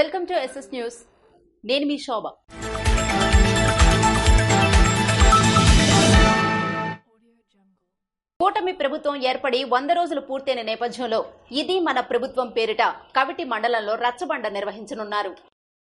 Welcome to SS news. నేను మీ శోభ. కూటమి ప్రభుత్వం ఏర్పడి 100 రోజులు పూర్తయిన నేపథ్యంలో ఇది మన ప్రభుత్వం పేరిట కవిటి మండలంలో రచ్చబండ నిర్వహించనున్నారు.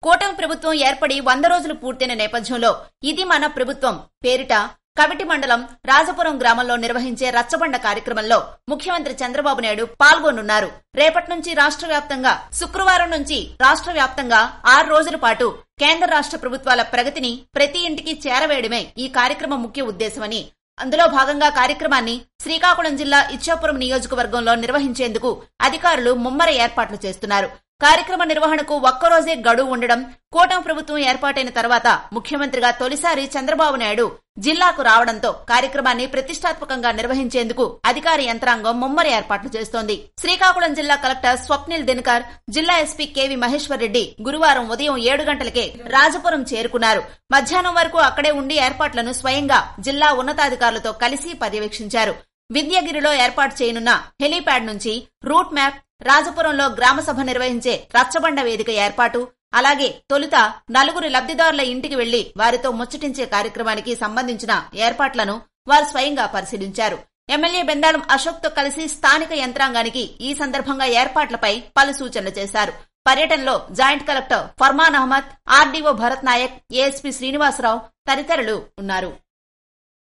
కూటమి ప్రభుత్వం ఏర్పడి 100 రోజులు పూర్తయిన నేపథ్యంలో ఇది మన ప్రభుత్వం పేరిట కవిటి మండలం రాజపురం గ్రామంలో నిర్వహించే రచ్చబండ కార్యక్రమంలో ముఖ్యమంత్రి చంద్రబాబు నాయుడు పాల్గొనున్నారు. రేపటి నుంచి రాష్ట్ర వ్యాప్తంగా శుక్రవారం నుంచి రాష్ట్ర వ్యాప్తంగా 6 రోజుల పాటు కేంద్ర రాష్ట్ర ప్రభుత్వాల ప్రగతిని ప్రతి ఇంటికి చేరవేయడమే ఈ కార్యక్రమం ముఖ్య ఉద్దేశమని, అందులో భాగంగా కార్యక్రమాన్ని శ్రీకాకుళం జిల్లా ఇచ్చాపురం నియోజకవర్గంలో నిర్వహించేందుకు అధికారులు ముమ్మర ఏర్పాట్లు చేస్తున్నారు. కార్యక్రమ నిర్వహణకు ఒక్కరోజే గడువు ఉండడం, కూటమి ప్రభుత్వం ఏర్పాటైన తర్వాత ముఖ్యమంత్రిగా తొలిసారి చంద్రబాబు నాయుడు జిల్లాకు రావడంతో కార్యక్రమాన్ని ప్రతిష్టాత్మకంగా నిర్వహించేందుకు అధికార యంత్రాంగం ముమ్మర ఏర్పాట్లు చేస్తోంది. శ్రీకాకుళం జిల్లా కలెక్టర్ స్వప్నిల్ దినకర్, జిల్లా ఎస్పీ కేవి మహేశ్వర్ రెడ్డి గురువారం ఉదయం 7 గంటలకే రాజపురం చేరుకున్నారు. మధ్యాహ్నం వరకు అక్కడే ఉండి ఏర్పాట్లను స్వయంగా జిల్లా ఉన్నతాధికారులతో కలిసి పర్యవేక్షించారు. విద్యాగిరిలో ఏర్పాటు చేయనున్న హెలీప్యాడ్ నుంచి రూట్ మ్యాప్, రాజపురంలో గ్రామసభ నిర్వహించే రచ్చబండ వేదిక ఏర్పాటు, అలాగే తొలుత 4 లబ్దిదారుల ఇంటికి వెళ్లి వారితో ముచ్చటించే కార్యక్రమానికి సంబంధించిన ఏర్పాట్లను వారు స్వయంగా పరిశీలించారు. ఎమ్మెల్యే బెందాళం అశోక్ తో కలిసి స్థానిక యంత్రాంగానికి ఈ సందర్భంగా ఏర్పాట్లపై పలు సూచనలు చేశారు. పర్యటనలో joint collector Farman Ahmed, RDO Bharat Nayak, ASP Srinivasa Rao తదితరులు ఉన్నారు.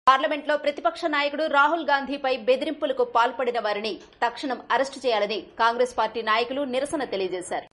పార్లమెంట్లో ప్రతిపక్ష నాయకుడు రాహుల్ గాంధీపై బెదిరింపులకు పాల్పడిన వారిని తక్షణం అరెస్టు చేయాలని కాంగ్రెస్ పార్టీ నాయకులు నిరసన తెలియజేశారు.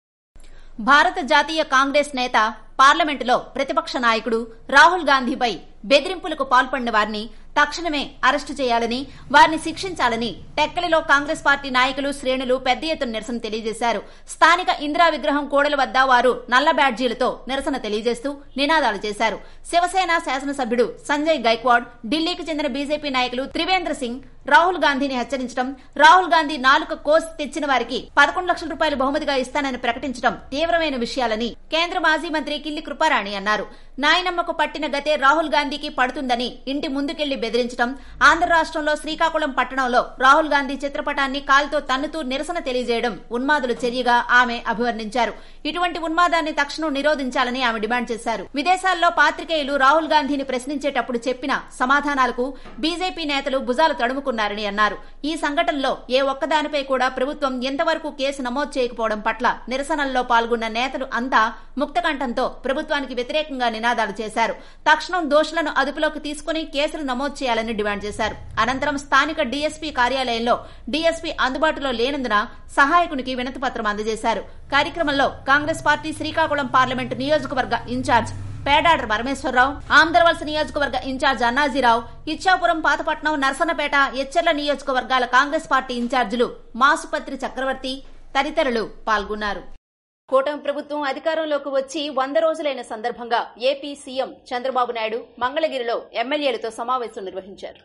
భారత జాతీయ కాంగ్రెస్ నేత పార్లమెంటులో ప్రతిపక్ష నాయకుడు రాహుల్ గాంధీపై బెదిరింపులకు పాల్పడిన వారిని తక్షణమే అరెస్టు చేయాలని, వారిని శిక్షించాలని టెక్కలిలో కాంగ్రెస్ పార్టీ నాయకులు, శ్రేణులు పెద్ద ఎత్తున నిరసన తెలియజేశారు. స్థానిక ఇందిరా విగ్రహం కూడలి వద్ద వారు నల్ల బ్యాడ్జీలతో నిరసన తెలియజేస్తూ నినాదాలు చేశారు. శివసేన శాసనసభ్యుడు సంజయ్ గైక్వాడ్, ఢిల్లీకి చెందిన బీజేపీ నాయకులు త్రివేంద్ర సింగ్ రాహుల్ గాంధీని హెచ్చరించడం, రాహుల్ గాంధీ నాలుక కోసి తెచ్చిన వారికి 11 లక్షల రూపాయలు బహుమతిగా ఇస్తానని ప్రకటించడం తీవ్రమైన విషయాలని కేంద్ర మాజీ మంత్రి కిల్లి కృపారాణి అన్నారు. నాయనమ్మకు పట్టిన గతే రాహుల్ గాంధీకి పడుతుందని ఇంటి ముందుకెళ్లి బెదిరించడం, ఆంధ్ర రాష్ట్రంలో శ్రీకాకుళం పట్టణంలో రాహుల్ గాంధీ చిత్రపటాన్ని కాలుతో తన్నుతూ నిరసన తెలియజేయడం ఉన్మాదుల చర్యగా ఆమె అభివర్ణించారు. ఇటువంటి ఉన్మాదాన్ని తక్షణం నిరోధించాలని ఆమె డిమాండ్ చేశారు. విదేశాల్లో పాత్రికేయులు రాహుల్ గాంధీని ప్రశ్నించేటప్పుడు చెప్పిన సమాధానాలకు బీజేపీ నేతలు భుజాలు తడుముకున్నారని అన్నారు. ఈ సంఘటనలో ఏ ఒక్కదానిపై కూడా ప్రభుత్వం ఎంతవరకు కేసు నమోదు చేయకపోవడం పట్ల నిరసనల్లో పాల్గొన్న నేతలు అంతా ముక్తకంఠంతో ప్రభుత్వానికి వ్యతిరేకంగా నినాదాలు చేశారు. తక్షణం దోషులను అదుపులోకి తీసుకుని కేసులు నమోదు చేయాలని డిమాండ్ చేశారు. అనంతరం స్థానిక డీఎస్పీ కార్యాలయంలో డీఎస్పీ అందుబాటులో లేనందున సహాయకునికి వినతిపత్రం అందజేశారు. కార్యక్రమంలో కాంగ్రెస్ పార్టీ శ్రీకాకుళం పార్లమెంటు నియోజకవర్గ ఇన్ఛార్జ్ పేడాడ పరమేశ్వరరావు, ఆంధ్రవలస నియోజకవర్గ ఇన్ఛార్జ్ అన్నాజీరావు, ఇచ్చాపురం, పాతపట్నం, నరసన్నపేట, ఎచ్చెర్ల నియోజకవర్గాల కాంగ్రెస్ పార్టీ ఇన్ఛార్జీలు మాసుపత్రి చక్రవర్తి తదితరులు పాల్గొన్నారు. కూటమి ప్రభుత్వం అధికారంలోకి వచ్చి 100 రోజులైన సందర్భంగా ఏపీ సీఎం చంద్రబాబు నాయుడు మంగళగిరిలో ఎమ్మెల్యేలతో సమావేశం నిర్వహించారు.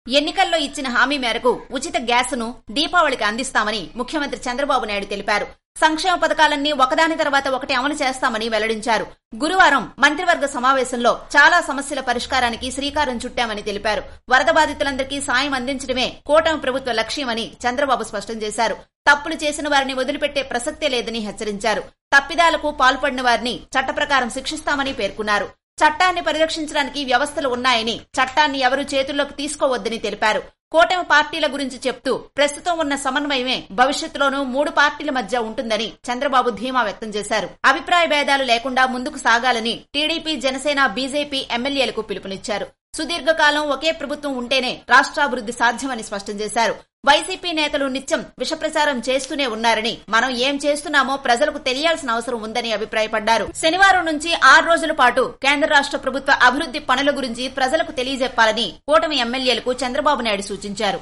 ఎన్నికల్లో ఇచ్చిన హామీ మేరకు ఉచిత గ్యాస్ను దీపావళికి అందిస్తామని ముఖ్యమంత్రి చంద్రబాబు నాయుడు తెలిపారు. సంక్షేమ పథకాలన్నీ ఒకదాని తర్వాత ఒకటి అమలు చేస్తామని వెల్లడించారు. గురువారం మంత్రివర్గ సమావేశంలో చాలా సమస్యల పరిష్కారానికి శ్రీకారం చుట్టామని తెలిపారు. వరద బాధితులందరికీ సాయం అందించడమే కూటమి ప్రభుత్వ లక్ష్యమని చంద్రబాబు స్పష్టం చేశారు. తప్పులు చేసిన వారిని వదిలిపెట్టే ప్రసక్తే లేదని హెచ్చరించారు. తప్పిదాలకు పాల్పడిన వారిని చట్ట ప్రకారం శిక్షిస్తామని పేర్కొన్నారు. చట్టాన్ని పరిరక్షించడానికి వ్యవస్థలు ఉన్నాయని, చట్టాన్ని ఎవరూ చేతుల్లోకి తీసుకోవద్దని తెలిపారు. కూటమి పార్టీల గురించి చెప్తూ ప్రస్తుతం ఉన్న సమన్వయమే భవిష్యత్తులోనూ 3 పార్టీల మధ్య ఉంటుందని చంద్రబాబు ధీమా వ్యక్తం చేశారు. అభిప్రాయ భేదాలు లేకుండా ముందుకు సాగాలని టీడీపీ, జనసేన, బీజేపీ ఎమ్మెల్యేలకు పిలుపునిచ్చారు. సుదీర్ఘకాలం ఒకే ప్రభుత్వం ఉంటేనే రాష్ట్రాభివృద్ధి సాధ్యమని స్పష్టం చేశారు. వైసీపీ నేతలు నిత్యం విషప్రచారం చేస్తూనే ఉన్నారని, మనం ఏం చేస్తున్నామో ప్రజలకు తెలియాల్సిన అవసరం ఉందని అభిప్రాయపడ్డారు. శనివారం నుంచి 6 రోజుల పాటు కేంద్ర రాష్ట్ర ప్రభుత్వ అభివృద్ధి పనుల గురించి ప్రజలకు తెలియజెప్పాలని కూటమి ఎమ్మెల్యేలకు చంద్రబాబు నాయుడు సూచించారు.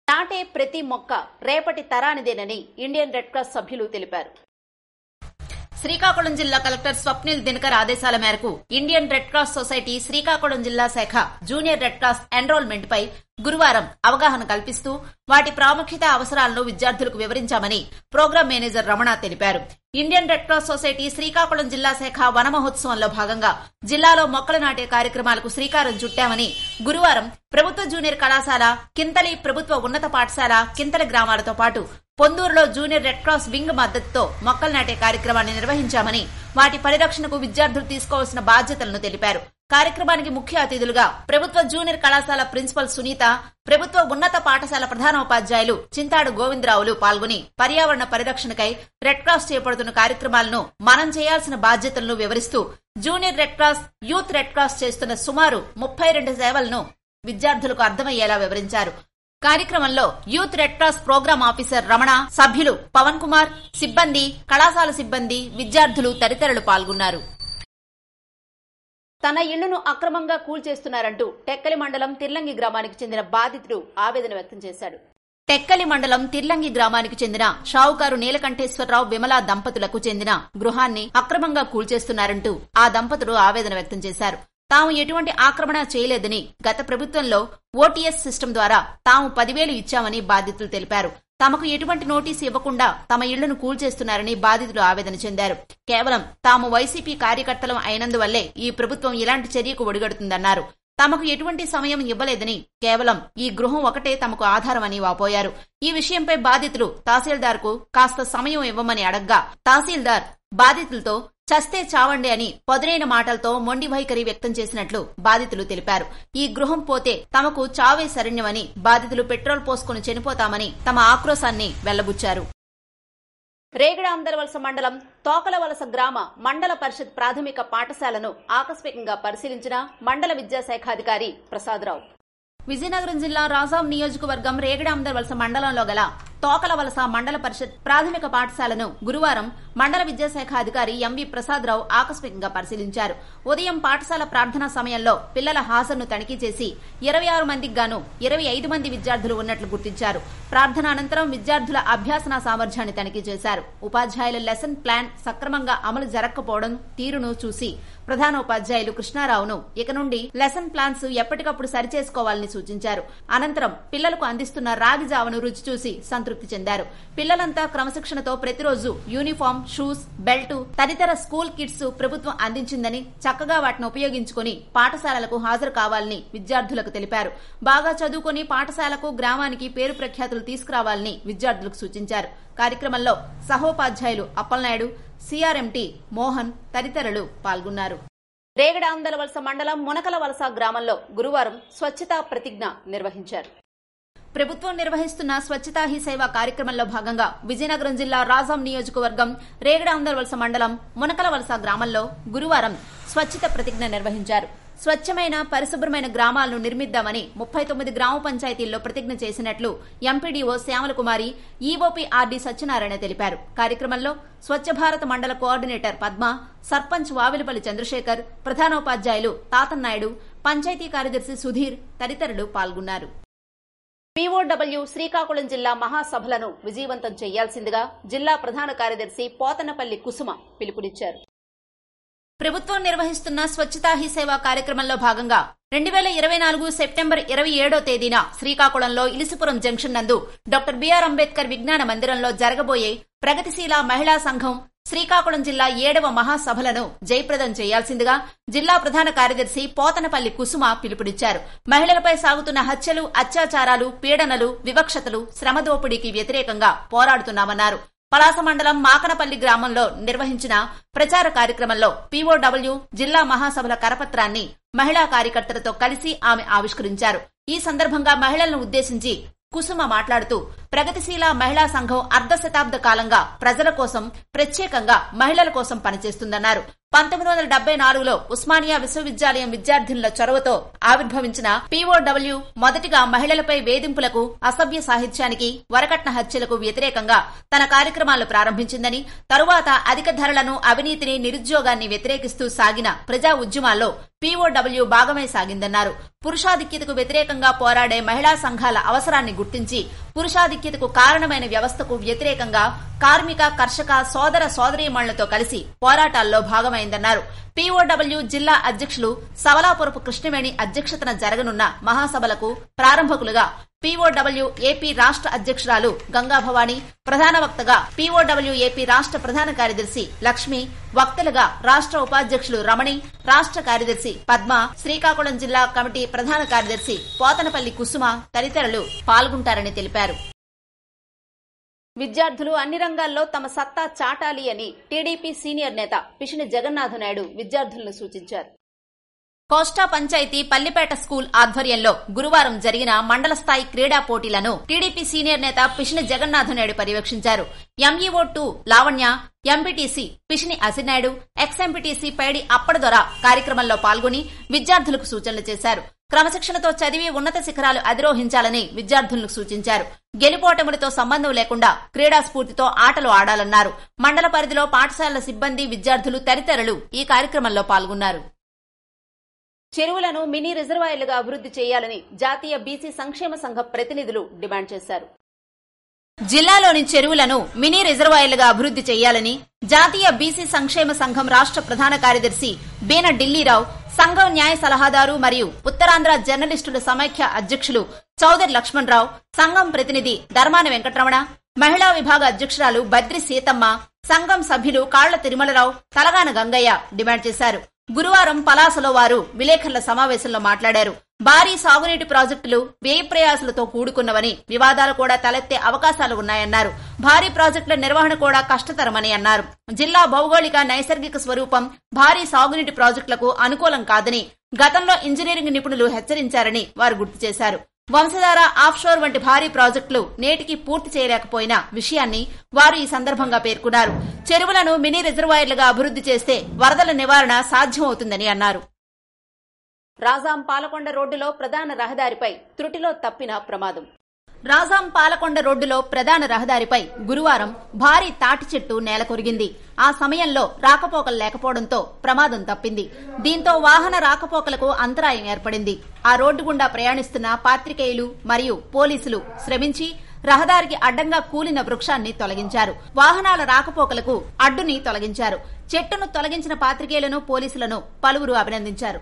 నాటే ప్రతి మొక్క రేపటి తరానిదేనని ఇండియన్ రెడ్ క్రాస్ సభ్యులు తెలిపారు. శ్రీకాకుళం జిల్లా కలెక్టర్ స్వప్నిల్ దినకర్ ఆదేశాల మేరకు Indian red cross society Srikakulam జిల్లా శాఖ జూనియర్ రెడ్ క్రాస్ ఎన్రోల్మెంట్ పై గురువారం అవగాహన కల్పిస్తూ వాటి ప్రాముఖ్యత, అవసరాలను విద్యార్థులకు వివరించామని ప్రోగ్రాం మేనేజర్ రమణ తెలిపారు. Indian red cross society Srikakulam జిల్లా శాఖ వన మహోత్సవంలో భాగంగా జిల్లాలో మొక్కలు నాటే కార్యక్రమాలకు శ్రీకారం చుట్టామని గురువారం ప్రభుత్వ జూనియర్ కళాశాల, కింతలి ప్రభుత్వ ఉన్నత పాఠశాల, కింతలి గ్రామాలతో పాటు పొందూరులో జూనియర్ రెడ్ క్రాస్ వింగ్ మద్దతుతో మొక్కలు నాటే కార్యక్రమాన్ని నిర్వహించామని, వాటి పరిరక్షణకు విద్యార్థులు తీసుకోవాల్సిన బాధ్యతలను తెలిపారు. కార్యక్రమానికి ముఖ్య అతిథులుగా ప్రభుత్వ జూనియర్ కళాశాల ప్రిన్సిపల్ సునీత, ప్రభుత్వ ఉన్నత పాఠశాల ప్రధానోపాధ్యాయులు చింతాడు గోవిందరావులు పాల్గొని పర్యావరణ పరిరక్షణకై రెడ్ క్రాస్ చేపడుతున్న కార్యక్రమాలను, మనం చేయాల్సిన బాధ్యతలను వివరిస్తూ junior red cross, youth red cross చేస్తున్న సుమారు 32 సేవలను విద్యార్థులకు అర్థమయ్యేలా వివరించారు. కార్యక్రమంలో youth red cross programme officer Ramana, సభ్యులు పవన్ కుమార్, సిబ్బంది, కళాశాల సిబ్బంది, విద్యార్థులు తదితరులు పాల్గొన్నారు. తన ఇళ్లను అక్రమంగా కూల్చేస్తున్నారంటూ టెక్కలి మండలం తిర్లంగి గ్రామానికి చెందిన బాధితుడు ఆవేదన వ్యక్తం చేశాడు. టెక్కలి మండలం తిర్లంగి గ్రామానికి చెందిన షావుకారు నీలకంఠేశ్వరరావు, విమలా దంపతులకు చెందిన గృహాన్ని అక్రమంగా కూల్చేస్తున్నారంటూ ఆ దంపతులు ఆవేదన వ్యక్తం చేశారు. తాము ఎటువంటి ఆక్రమణ చేయలేదని, గత ప్రభుత్వంలో ఓటీఎస్ సిస్టమ్ ద్వారా తాము 10,000 ఇచ్చామని బాధితులు తెలిపారు. తమకు ఎటువంటి నోటీసు ఇవ్వకుండా తమ ఇళ్లను కూల్చేస్తున్నారని బాధితులు ఆవేదన చెందారు. కేవలం తాము వైసీపీ కార్యకర్తలం అయినందువల్లే ఈ ప్రభుత్వం ఇలాంటి చర్యకు ఒడిగడుతుందన్నారు. తమకు ఎటువంటి సమయం ఇవ్వలేదని, కేవలం ఈ గృహం ఒకటే తమకు ఆధారమని వాపోయారు. ఈ విషయంపై బాధితులు తహసీల్దార్ కు కాస్త సమయం ఇవ్వమని అడగ్గా, తహసీల్దార్ బాధితులతో చస్తే చావండి అని పదునైన మాటలతో మొండి వైఖరి వ్యక్తం చేసినట్లు బాధితులు తెలిపారు. ఈ గృహం పోతే తమకు చావే శరణ్యమని, బాధితులు పెట్రోల్ పోసుకుని చనిపోతామని తమ ఆక్రోశాన్ని వెళ్లబుచ్చారు. రేగడాందరవలస మండలం తోకలవలస గ్రామ మండల పరిషత్ ప్రాథమిక పాఠశాలను ఆకస్మికంగా పరిశీలించిన మండల విద్యాశాఖాధికారి ప్రసాదరావు. విజయనగరం జిల్లా రాజాం నియోజకవర్గం రేగడాందరవలస మండలంలో గల తోకలవలస మండల పరిషత్ ప్రాథమిక పాఠశాలను గురువారం మండల విద్యాశాఖ అధికారి ఎంవి ప్రసాదరావు ఆకస్మికంగా పరిశీలించారు. ఉదయం పాఠశాల ప్రార్థనా సమయంలో పిల్లల హాజరును తనిఖీ చేసి 26 మందికి గాను 25 మంది విద్యార్థులు ఉన్నట్లు గుర్తించారు. ప్రార్థన అనంతరం విద్యార్థుల అభ్యాసన సామర్థ్యాన్ని తనిఖీ చేశారు. ఉపాధ్యాయుల లెసన్ ప్లాన్ సక్రమంగా అమలు జరగకపోవడం తీరును చూసి ప్రధానోపాధ్యాయులు కృష్ణారావును ఇక నుండి లెసన్ ప్లాన్స్ ఎప్పటికప్పుడు సరిచేసుకోవాలని సూచించారు. అనంతరం పిల్లలకు అందిస్తున్న రాగి జావను రుచి చూసి సంతృప్తి చెందారు. పిల్లలంతా క్రమశిక్షణతో ప్రతిరోజు యూనిఫామ్, షూస్, బెల్ట్ తదితర స్కూల్ కిట్స్ ప్రభుత్వం అందించిందని, చక్కగా వాటిని ఉపయోగించుకుని పాఠశాలలకు హాజరు కావాలని విద్యార్థులకు తెలిపారు. బాగా చదువుకుని పాఠశాలకు, గ్రామానికి పేరు ప్రఖ్యాతులు తీసుకురావాలని విద్యార్థులకు సూచించారు. కార్యక్రమంలో సహోపాధ్యాయులు అప్పలనాయుడు, సిఆర్ఎంటీ మోహన్ తదితరులు పాల్గొన్నారు. రేగడాందలవలస మండలం మునకలవలస గ్రామంలో గురువారం స్వచ్ఛతా ప్రతిజ్ఞ నిర్వహించారు. ప్రభుత్వం నిర్వహిస్తున్న స్వచ్ఛతా హీ సేవ కార్యక్రమంలో భాగంగా విజయనగరం జిల్లా రాజాం నియోజకవర్గం రేగడాందలవలస మండలం మునకలవలస గ్రామంలో గురువారం స్వచ్ఛత ప్రతిజ్ఞ నిర్వహించారు. స్వచ్ఛమైన, పరిశుభ్రమైన గ్రామాలను నిర్మిద్దామని 39 గ్రామ పంచాయతీల్లో ప్రతిజ్ఞ చేసినట్లు ఎంపీడీఓ శ్యామలకుమారి, ఈవోపీ ఆర్డీ సత్యనారాయణ తెలిపారు. కార్యక్రమంలో స్వచ్ఛ భారత్ మండల కోఆర్డినేటర్ పద్మ, సర్పంచ్ వావిలపల్లి చంద్రశేఖర్, ప్రధానోపాధ్యాయులు తాతన్నాయుడు, పంచాయతీ కార్యదర్శి సుధీర్ తదితరులు పాల్గొన్నారు. పీఓడబ్ల్యూ శ్రీకాకుళం జిల్లా మహాసభలను విజయవంతం చేయాల్సిందిగా జిల్లా ప్రధాన కార్యదర్శి పోతనపల్లి కుసుమ పిలుపునిచ్చారు. ప్రభుత్వం నిర్వహిస్తున్న స్వచ్ఛతా హీ సేవ కార్యక్రమంలో భాగంగా 2024 సెప్టెంబర్ 27వ తేదీన శ్రీకాకుళంలో ఇలిసిపురం జంక్షన్ నందు డాక్టర్ బిఆర్ అంబేద్కర్ విజ్ఞాన మందిరంలో జరగబోయే ప్రగతిశీల మహిళా సంఘం శ్రీకాకుళం జిల్లా 7వ మహాసభలను జయప్రదం చేయాల్సిందిగా జిల్లా ప్రధాన కార్యదర్శి పోతనపల్లి కుసుమ పిలుపునిచ్చారు. మహిళలపై సాగుతున్న హత్యలు, అత్యాచారాలు, పీడనలు, వివక్షతలు, శ్రమదోపిడీకి వ్యతిరేకంగా పోరాడుతున్నామన్నారు. పలాస మండలం మాకనపల్లి గ్రామంలో నిర్వహించిన ప్రచార కార్యక్రమంలో పీఓడబ్ల్యూ జిల్లా మహాసభల కరపత్రాన్ని మహిళా కార్యకర్తలతో కలిసి ఆమె ఆవిష్కరించారు. ఈ సందర్భంగా మహిళలను ఉద్దేశించి కుసుమ మాట్లాడుతూ, ప్రగతిశీల మహిళా సంఘం అర్ధ శతాబ్ద కాలంగా ప్రజల కోసం, ప్రత్యేకంగా మహిళల కోసం పనిచేస్తుందన్నారు. 1974లో ఉస్మానియా విశ్వవిద్యాలయం విద్యార్థినుల చొరవతో ఆవిర్భవించిన పీఓడబ్ల్యూ మొదటిగా మహిళలపై వేధింపులకు, అసభ్య సాహిత్యానికి, వరకట్న హత్యలకు వ్యతిరేకంగా తన కార్యక్రమాలు ప్రారంభించిందని, తరువాత అధిక ధరలను, అవినీతిని, నిరుద్యోగాన్ని వ్యతిరేకిస్తూ సాగిన ప్రజా ఉద్యమాల్లో పీఓడబ్ల్యూ భాగమై సాగిందన్నారు. పురుషాధిక్యతకు వ్యతిరేకంగా పోరాడే మహిళా సంఘాల అవసరాన్ని గుర్తించి పురుషాధిక్యతకు కారణమైన వ్యవస్థకు వ్యతిరేకంగా కార్మిక, కర్షక సోదర సోదరీమణులతో కలిసి పోరాటాల్లో భాగమైందన్నారు. పీఓడబ్ల్యూ జిల్లా అధ్యక్షులు సవలాపురపు కృష్ణవేణి అధ్యక్షతన జరగనున్న మహాసభలకు ప్రారంభకులుగా పీఓడబ్ల్యూ ఏపీ రాష్ట్ర అధ్యక్షురాలు గంగాభవాని, ప్రధాన వక్తగా పీఓడబ్ల్యూ ఏపీ రాష్ట్ర ప్రధాన కార్యదర్శి లక్ష్మి, వక్తలుగా రాష్ట్ర ఉపాధ్యక్షులు రమణి, రాష్ట్ర కార్యదర్శి పద్మ, శ్రీకాకుళం జిల్లా కమిటీ ప్రధాన కార్యదర్శి పోతనపల్లి కుసుమ తదితరులు పాల్గొంటారని తెలిపారు. విద్యార్థులు అన్ని రంగాల్లో తమ సత్తా చాటాలి అని టీడీపీ సీనియర్ నేత పిశిని జగన్నాథ నాయుడు విద్యార్థులను సూచించారు. కోస్టా పంచాయతీ పల్లిపేట స్కూల్ ఆధ్వర్యంలో గురువారం జరిగిన మండల స్థాయి క్రీడా పోటీలను టీడీపీ సీనియర్ నేత పిశిని జగన్నాథ నాయుడు పర్యవేక్షించారు. MEO 2 Lavanya, MPTC Pisini Asinaidu, ex MPTC Paidi Appadadora కార్యక్రమంలో పాల్గొని విద్యార్థులకు సూచనలు చేశారు. క్రమశిక్షణతో చదివి ఉన్నత శిఖరాలు అధిరోహించాలని విద్యార్థులకు సూచించారు. గెలుపోటములతో సంబంధం లేకుండా క్రీడా స్ఫూర్తితో ఆటలు ఆడాలన్నారు. మండల పరిధిలో పాఠశాలల సిబ్బంది, విద్యార్థులు తదితరులు ఈ కార్యక్రమంలో పాల్గొన్నారు. చెరువులను మినీ రిజర్వాయర్లుగా అభివృద్ది చేయాలని జాతీయ బీసీ సంక్షేమ సంఘం ప్రతినిధులు డిమాండ్ చేశారు. జిల్లాలోని చెరువులను మినీ రిజర్వాయర్లుగా అభివృద్ది చేయాలని జాతీయ బీసీ సంక్షేమ సంఘం రాష్ట్ర ప్రధాన కార్యదర్శి బీన ఢిల్లీరావు, సంఘం న్యాయ సలహాదారు మరియు ఉత్తరాంధ్ర జర్నలిస్టుల సమైక్య అధ్యక్షులు చౌదరి లక్ష్మణరావు, సంఘం ప్రతినిధి ధర్మాన వెంకటరమణ, మహిళా విభాగ అధ్యక్షురాలు బద్రి సీతమ్మ, సంఘం సభ్యులు కాళ్ల తిరుమలరావు, తలగాన గంగయ్య డిమాండ్ చేశారు. గురువారం పలాసలో వారు విలేకరుల సమావేశంలో మాట్లాడారు. భారీ సాగునీటి ప్రాజెక్టులు వ్యయ ప్రయాసాలతో కూడుకున్నవని, వివాదాలు కూడా తలెత్తే అవకాశాలు ఉన్నాయన్నారు. భారీ ప్రాజెక్టుల నిర్వహణ కూడా కష్టతరమని అన్నారు. జిల్లా భౌగోళిక నైసర్గిక స్వరూపం భారీ సాగునీటి ప్రాజెక్టులకు అనుకూలం కాదని గతంలో ఇంజనీరింగ్ నిపుణులు హెచ్చరించారని వారు గుర్తు చేశారు. వంశధార, ఆఫ్షోర్ వంటి భారీ ప్రాజెక్టులు నేటికి పూర్తి చేయలేకపోయిన విషయాన్ని వారు ఈ సందర్భంగా పేర్కొన్నారు. చెరువులను మినీ రిజర్వాయర్లుగా అభివృద్ది చేస్తే వరదల నివారణ సాధ్యమవుతుందని అన్నారు. రాజాం పాలకొండ రోడ్డులో ప్రధాన రహదారిపై త్రుటిలో తప్పిన ప్రమాదం. రాజాం పాలకొండ రోడ్డులో ప్రధాన రహదారిపై గురువారం భారీ తాటి చెట్టు నేలకొరిగింది. ఆ సమయంలో రాకపోకలు లేకపోవడంతో ప్రమాదం తప్పింది. దీంతో వాహన రాకపోకలకు అంతరాయం ఏర్పడింది. ఆ రోడ్డు గుండా ప్రయాణిస్తున్న పాత్రికేయులు మరియు పోలీసులు శ్రమించి రహదారికి అడ్డంగా కూలిన వృక్షాన్ని తొలగించారు. వాహనాల రాకపోకలకు అడ్డుని తొలగించారు. చెట్టును తొలగించిన పాత్రికేయులను, పోలీసులను పలువురు అభినందించారు.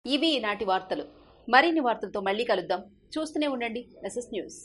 ఇవి ఈనాటి వార్తలు. మరిన్ని వార్తలతో మళ్లీ కలుద్దాం. చూస్తూనే ఉండండి ఎస్ఎస్ న్యూస్.